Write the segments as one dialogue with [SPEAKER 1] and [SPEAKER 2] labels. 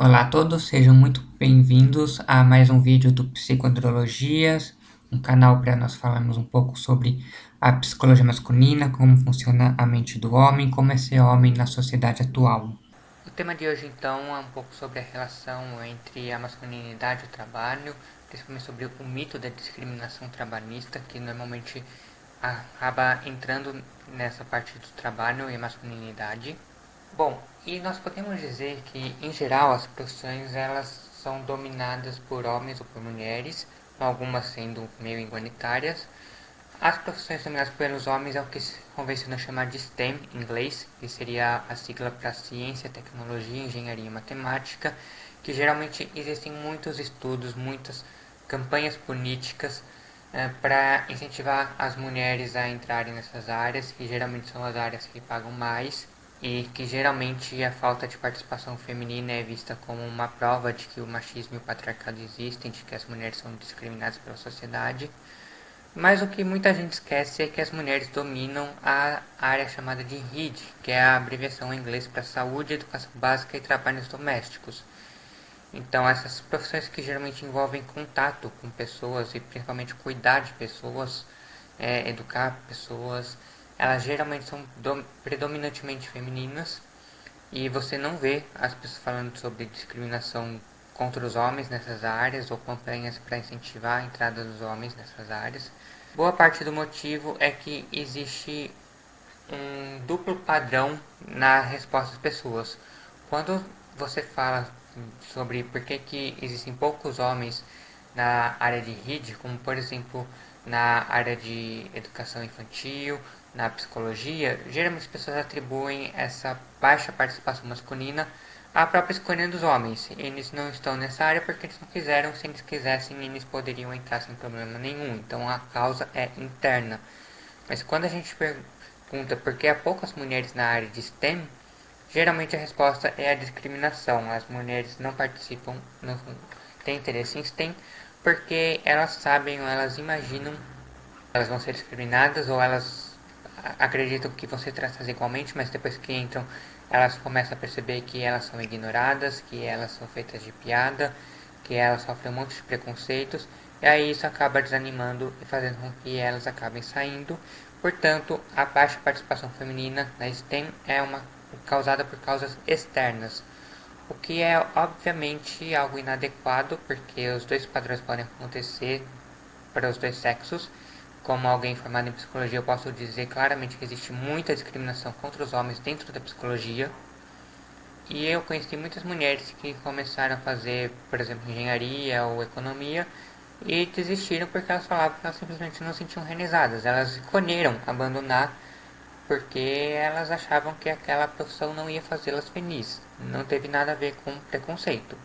[SPEAKER 1] Olá a todos, sejam muito bem-vindos a mais um vídeo do Psicoandrologias, um canal para nós falarmos um pouco sobre a psicologia masculina, como funciona a mente do homem, como é ser homem na sociedade atual. O tema de hoje então é um pouco sobre a relação entre a masculinidade e o trabalho, principalmente sobre o mito da discriminação trabalhista, que normalmente acaba entrando nessa parte do trabalho e a masculinidade. Bom, e nós podemos dizer que, em geral, as profissões elas são dominadas por homens ou por mulheres, algumas sendo meio igualitárias. As profissões dominadas pelos homens é o que se convenciona chamar de STEM em inglês, que seria a sigla para ciência, tecnologia, engenharia e matemática, que geralmente existem muitos estudos, muitas campanhas políticas para incentivar as mulheres a entrarem nessas áreas, que geralmente são as áreas que pagam mais e que geralmente a falta de participação feminina é vista como uma prova de que o machismo e o patriarcado existem, de que as mulheres são discriminadas pela sociedade. Mas o que muita gente esquece é que as mulheres dominam a área chamada de RID, que é a abreviação em inglês para Saúde, Educação Básica e Trabalhos Domésticos. Então, essas profissões que geralmente envolvem contato com pessoas e principalmente cuidar de pessoas, educar pessoas, elas geralmente são predominantemente femininas e você não vê as pessoas falando sobre discriminação contra os homens nessas áreas ou campanhas para incentivar a entrada dos homens nessas áreas. Boa parte do motivo é que existe um duplo padrão na resposta das pessoas. Quando você fala sobre por que existem poucos homens na área de RID, como por exemplo na área de educação infantil, na psicologia, geralmente as pessoas atribuem essa baixa participação masculina à própria escolha dos homens. Eles não estão nessa área porque eles não quiseram, se eles quisessem eles poderiam entrar sem problema nenhum. Então a causa é interna. Mas quando a gente pergunta por que há poucas mulheres na área de STEM, geralmente a resposta é a discriminação. As mulheres não participam, não têm interesse em STEM porque elas sabem ou elas imaginam que elas vão ser discriminadas ou elas acreditam que vão ser tratadas igualmente, mas depois que entram elas começam a perceber que elas são ignoradas, que elas são feitas de piada, que elas sofrem um monte de preconceitos, e aí isso acaba desanimando e fazendo com que elas acabem saindo. Portanto, a baixa participação feminina na STEM é uma causada por causas externas, o que é obviamente algo inadequado, porque os dois padrões podem acontecer para os dois sexos. Como alguém formado em psicologia, eu posso dizer claramente que existe muita discriminação contra os homens dentro da psicologia. E eu conheci muitas mulheres que começaram a fazer, por exemplo, engenharia ou economia e desistiram porque elas falavam que elas simplesmente não se sentiam realizadas. Elas escolheram abandonar porque elas achavam que aquela profissão não ia fazê-las felizes. Não teve nada a ver com preconceito.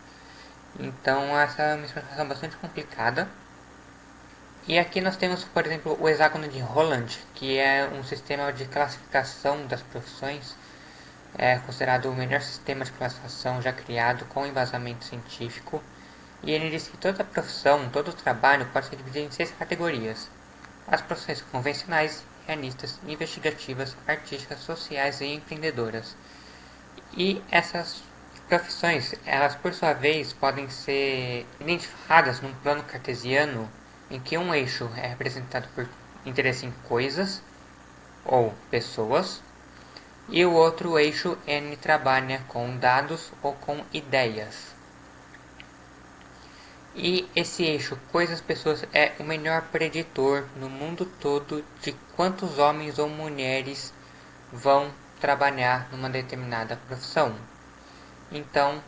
[SPEAKER 1] Então essa é uma explicação bastante complicada. E aqui nós temos, por exemplo, o hexágono de Holland, que é um sistema de classificação das profissões, é considerado o melhor sistema de classificação já criado com embasamento científico. E ele diz que toda profissão, todo trabalho pode ser dividido em 6 categorias: as profissões convencionais, realistas, investigativas, artísticas, sociais e empreendedoras. E essas profissões, elas por sua vez podem ser identificadas num plano cartesiano em que um eixo é representado por interesse em coisas ou pessoas e o outro eixo N trabalha com dados ou com ideias. E esse eixo coisas pessoas é o melhor preditor no mundo todo de quantos homens ou mulheres vão trabalhar numa determinada profissão. Então,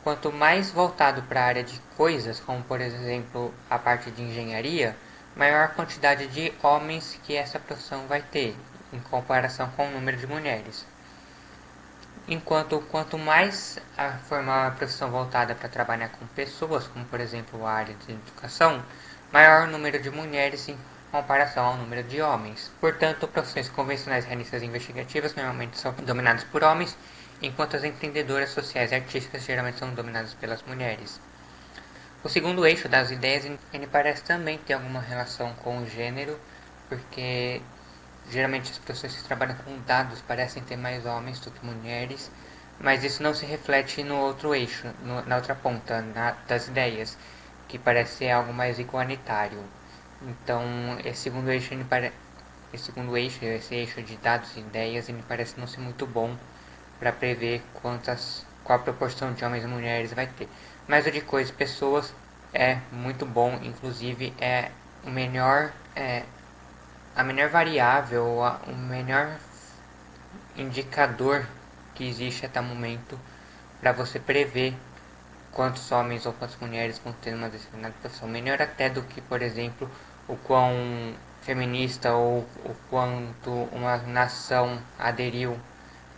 [SPEAKER 1] quanto mais voltado para a área de coisas, como por exemplo a parte de engenharia, maior a quantidade de homens que essa profissão vai ter, em comparação com o número de mulheres. Enquanto quanto mais for uma profissão voltada para trabalhar com pessoas, como por exemplo a área de educação, maior o número de mulheres em comparação ao número de homens. Portanto, profissões convencionais, realistas e investigativas normalmente são dominadas por homens, enquanto as empreendedoras sociais e artísticas geralmente são dominadas pelas mulheres. O segundo eixo das ideias ele parece também ter alguma relação com o gênero, porque geralmente as pessoas que trabalham com dados parecem ter mais homens do que mulheres, mas isso não se reflete no outro eixo, na outra ponta, das ideias, que parece ser algo mais igualitário. Então, esse eixo de dados e ideias, ele parece não ser muito bom para prever qual a proporção de homens e mulheres vai ter. Mas o de coisas e pessoas é muito bom, inclusive é o melhor, a melhor variável, o melhor indicador que existe até o momento para você prever quantos homens ou quantas mulheres vão ter uma determinada profissão. Melhor até do que, por exemplo, o quão feminista ou o quanto uma nação aderiu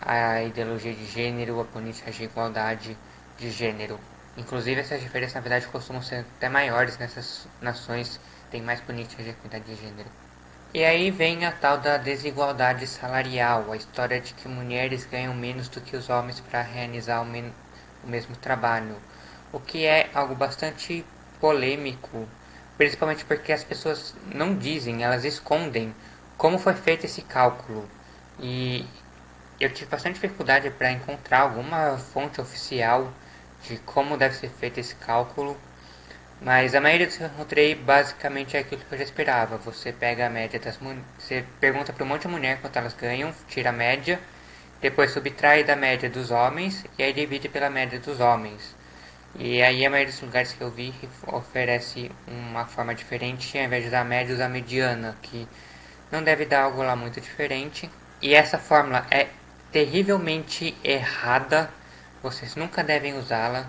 [SPEAKER 1] à ideologia de gênero, à política de igualdade de gênero. Inclusive, essas diferenças, na verdade, costumam ser até maiores nessas nações que têm mais políticas de equidade de gênero. E aí vem a tal da desigualdade salarial, a história de que mulheres ganham menos do que os homens para realizar o mesmo trabalho, o que é algo bastante polêmico, principalmente porque as pessoas não dizem, elas escondem como foi feito esse cálculo. E eu tive bastante dificuldade para encontrar alguma fonte oficial de como deve ser feito esse cálculo, mas a maioria dos que eu encontrei basicamente é aquilo que eu já esperava. Você pega a média das mulheres, você pergunta para um monte de mulher quanto elas ganham, tira a média, depois subtrai da média dos homens e aí divide pela média dos homens. E aí a maioria dos lugares que eu vi oferece uma forma diferente, ao invés de dar a média, usa a mediana, que não deve dar algo lá muito diferente. E essa fórmula é terrivelmente errada, vocês nunca devem usá-la,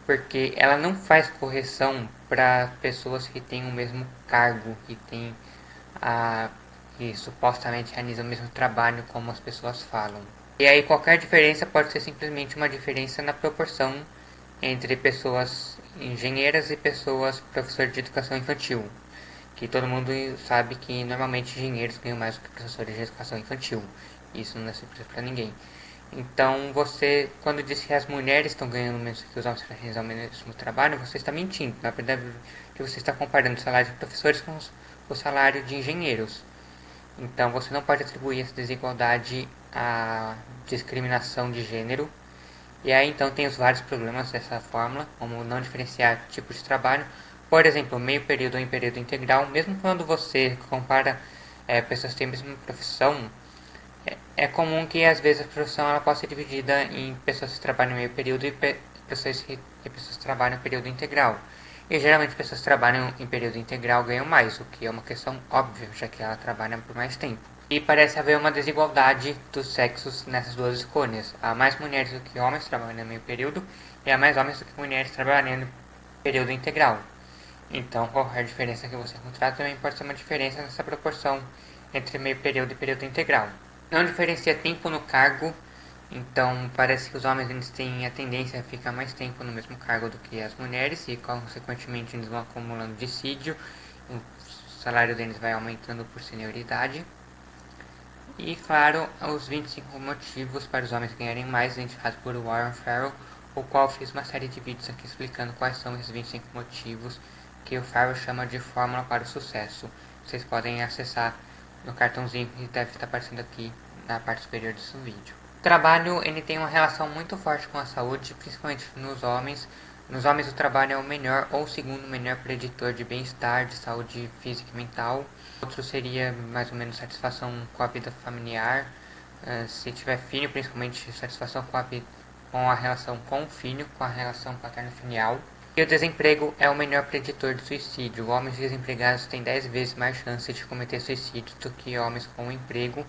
[SPEAKER 1] porque ela não faz correção para pessoas que têm o mesmo cargo, a que supostamente realizam o mesmo trabalho como as pessoas falam. E aí qualquer diferença pode ser simplesmente uma diferença na proporção entre pessoas engenheiras e pessoas professores de educação infantil, que todo mundo sabe que normalmente engenheiros ganham mais do que professores de educação infantil. Isso não é surpresa para ninguém. Então, você, quando diz que as mulheres estão ganhando menos que os homens para realizar o mesmo trabalho, você está mentindo. Na verdade, que você está comparando o salário de professores com o salário de engenheiros. Então, você não pode atribuir essa desigualdade à discriminação de gênero. E aí, então, tem os vários problemas dessa fórmula, como não diferenciar tipos de trabalho. Por exemplo, meio período ou em período integral, mesmo quando você compara pessoas que têm a mesma profissão, é comum que às vezes a profissão ela possa ser dividida em pessoas que trabalham em meio período pessoas que trabalham em período integral. E geralmente pessoas que trabalham em período integral ganham mais, o que é uma questão óbvia, já que ela trabalha por mais tempo. E parece haver uma desigualdade dos sexos nessas duas escolhas. Há mais mulheres do que homens trabalhando em meio período e há mais homens do que mulheres trabalhando em período integral. Então, qualquer diferença que você encontrar também pode ser uma diferença nessa proporção entre meio período e período integral. Não diferencia tempo no cargo, então parece que os homens eles têm a tendência a ficar mais tempo no mesmo cargo do que as mulheres e consequentemente eles vão acumulando dissídio, o salário deles vai aumentando por senioridade. E claro, os 25 motivos para os homens ganharem mais, identificados por Warren Farrell, o qual fiz uma série de vídeos aqui explicando quais são esses 25 motivos que o Farrell chama de fórmula para o sucesso. Vocês podem acessar no cartãozinho que deve estar aparecendo aqui na parte superior desse vídeo. O trabalho ele tem uma relação muito forte com a saúde, principalmente nos homens. Nos homens o trabalho é o melhor ou o segundo melhor preditor de bem-estar, de saúde física e mental. Outro seria mais ou menos satisfação com a vida familiar, se tiver filho, principalmente satisfação com a relação com o filho, com a relação paterno-filial. E o desemprego é o melhor preditor de suicídio. Homens desempregados têm 10 vezes mais chance de cometer suicídio do que homens com emprego,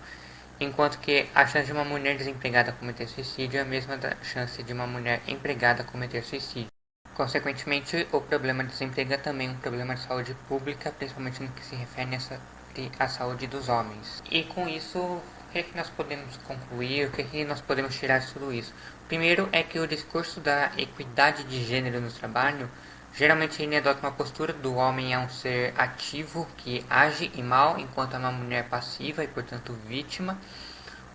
[SPEAKER 1] enquanto que a chance de uma mulher desempregada cometer suicídio é a mesma da chance de uma mulher empregada cometer suicídio. Consequentemente, o problema de desemprego é também um problema de saúde pública, principalmente no que se refere à saúde dos homens. E com isso, o que nós podemos concluir, o que nós podemos tirar de tudo isso? Primeiro é que o discurso da equidade de gênero no trabalho geralmente ele adota uma postura do homem é um ser ativo que age e mal, enquanto é uma mulher passiva e portanto vítima.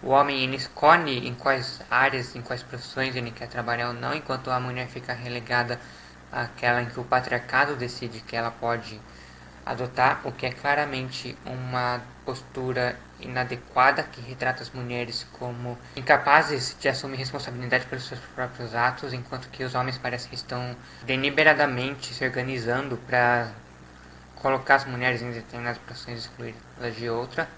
[SPEAKER 1] O homem ele escolhe em quais áreas, em quais profissões ele quer trabalhar ou não, enquanto a mulher fica relegada àquela em que o patriarcado decide que ela pode adotar, o que é claramente uma postura inadequada que retrata as mulheres como incapazes de assumir responsabilidade pelos seus próprios atos, enquanto que os homens parecem que estão deliberadamente se organizando para colocar as mulheres em determinadas posições e excluí-las de outra,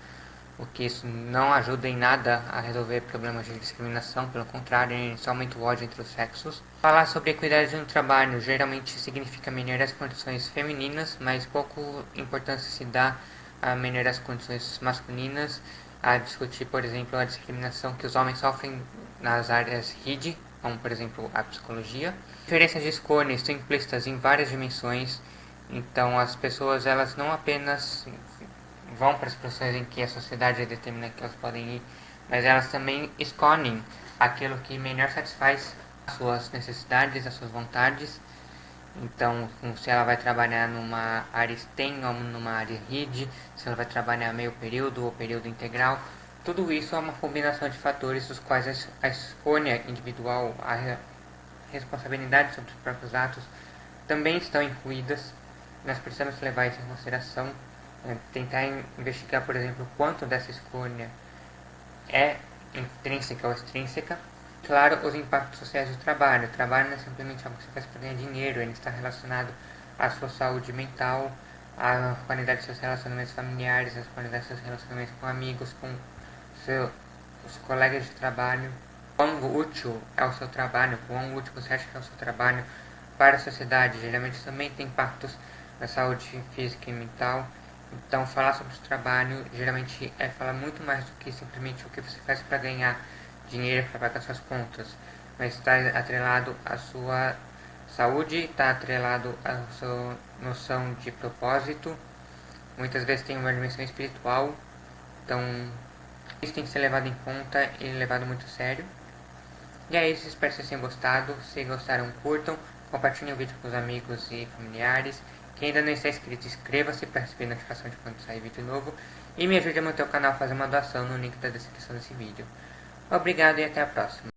[SPEAKER 1] o que isso não ajuda em nada a resolver problemas de discriminação, pelo contrário, só aumenta o ódio entre os sexos. Falar sobre equidade no trabalho geralmente significa melhorar as condições femininas, mas pouco importância se dá a melhorar as condições masculinas, a discutir, por exemplo, a discriminação que os homens sofrem nas áreas RID, como por exemplo a psicologia. Diferenças de escolha estão implícitas em várias dimensões, então as pessoas elas não apenas vão para as profissões em que a sociedade determina que elas podem ir, mas elas também escolhem aquilo que melhor satisfaz as suas necessidades, as suas vontades. Então, se ela vai trabalhar numa área STEM ou numa área RID, se ela vai trabalhar meio período ou período integral, tudo isso é uma combinação de fatores dos quais a escolha individual, a responsabilidade sobre os próprios atos também estão incluídas. Nós precisamos levar isso em consideração, tentar investigar, por exemplo, quanto dessa escolha é intrínseca ou extrínseca. Claro, os impactos sociais do trabalho. O trabalho não é simplesmente algo que você faz para ganhar dinheiro, ele está relacionado à sua saúde mental, à qualidade dos seus relacionamentos familiares, à qualidade dos seus relacionamentos com amigos, com os colegas de trabalho. Quão útil é o seu trabalho, quão útil você acha que é o seu trabalho para a sociedade. Geralmente também tem impactos na saúde física e mental. Então, falar sobre o trabalho geralmente é falar muito mais do que simplesmente o que você faz para ganhar dinheiro, para pagar suas contas, mas está atrelado à sua saúde, está atrelado à sua noção de propósito. Muitas vezes tem uma dimensão espiritual, então isso tem que ser levado em conta e levado muito a sério. E é isso, espero que vocês tenham gostado. Se gostaram, curtam, compartilhem o vídeo com os amigos e familiares. Quem ainda não está inscrito, inscreva-se para receber notificação de quando sair vídeo novo. E me ajude a manter o canal a fazer uma doação no link da descrição desse vídeo. Obrigado e até a próxima.